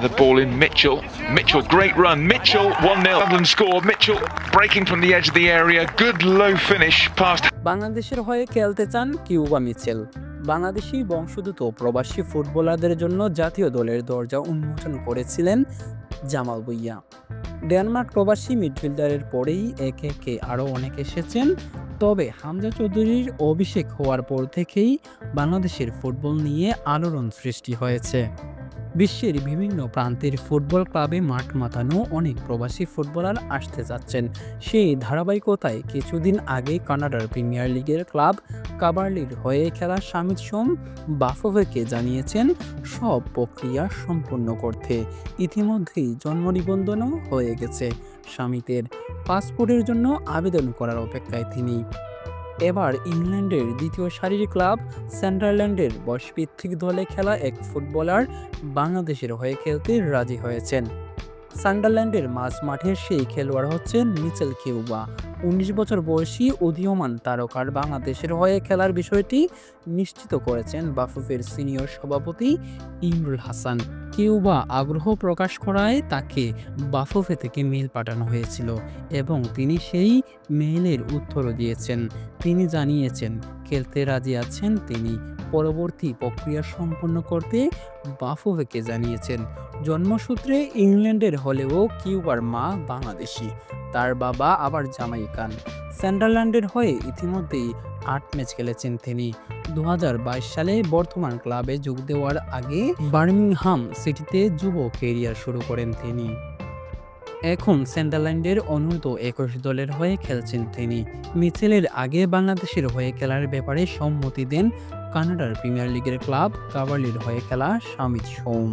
The ball in Mitchell. Mitchell, great run. Mitchell, 1-0. Sunderland score. Mitchell breaking from the edge of the area. Good low finish past. বাংলাদেশের হয়ে খেলতে চান Cuba Mitchell. Bangladeshi বংশোদ্ভূত প্রবাসী ফুটবলারদের জন্য জাতীয় দলের দরজা উন্মোচন করেছিলেন জামাল ভুঁইয়া। ডেনমার্ক প্রবাসী মিডফিল্ডারের পরেই একে একে আরও অনেক এসেছেন। তবে হামজা চৌধুরীর অভিষেক হওয়ার পর থেকেই বাংলাদেশের ফুটবল নিয়ে আলোড়ন সৃষ্টি হয়েছে। বিশ্বের বিভিন্ন প্রান্তের ফুটবল ক্লাবে মাঠ মাতানো অনেক প্রবাসী ফুটবলার আসতে যাচ্ছেন। সেই ধারাবাহিকতায় কিছুদিন আগে কানাডার প্রিমিয়ার লিগের ক্লাব কাভারলির হয়ে খেলা শামিত সোম বাফুফেকে জানিয়েছেন সব প্রক্রিয়া সম্পন্ন করতে। ইতিমধ্যেই জন্ম নিবন্ধনও হয়ে গেছে শামিতের। পাসপোর্টের জন্য আবেদন করার অপেক্ষায় তিনি। এবার ইংল্যান্ডের দ্বিতীয় সারির ক্লাব সান্ডারল্যান্ডের বয়সভিত্তিক দলে খেলা এক ফুটবলার বাংলাদেশের হয়ে খেলতে রাজি হয়েছেন। সান্ডারল্যান্ডের মাঝ মাঠের সেই খেলোয়াড় হচ্ছেন মিচেল কিউবা। 19 বছর বয়সী উদীয়মান তারকার বাংলাদেশের হয়ে খেলার বিষয়টি নিশ্চিত করেছেন বাফুফের সিনিয়র সভাপতি ইমরুল হাসান। কিউবা আগ্রহ প্রকাশ করায় তাকে বাফুফে থেকে মেইল পাঠানো হয়েছিল এবং তিনি সেই মেইলের উত্তরও দিয়েছেন। তিনি জানিয়েছেন খেলতে রাজি আছেন তিনি। পরবর্তী প্রক্রিয়া সম্পন্ন করতে বাফুফেকে জানিয়েছেন। জন্মসূত্রে ইংল্যান্ডের হলেও কিউবার মা বাংলাদেশি, তার বাবা আবার জামাইকান। সান্ডারল্যান্ডের হয়ে ইতিমধ্যেই 8 ম্যাচ খেলেছেন তিনি। 2022 সালে বর্তমান ক্লাবে যোগ দেওয়ার আগে বার্মিংহাম সিটিতে যুব ক্যারিয়ার শুরু করেন তিনি। এখন সান্ডারল্যান্ডের অনূর্ধ্ব 21 দলের হয়ে খেলছেন তিনি। মিচেলের আগে বাংলাদেশের হয়ে খেলার ব্যাপারে সম্মতি দেন কানাডার প্রিমিয়ার লিগের ক্লাব কাভারলির হয়ে খেলা শামিত সোম।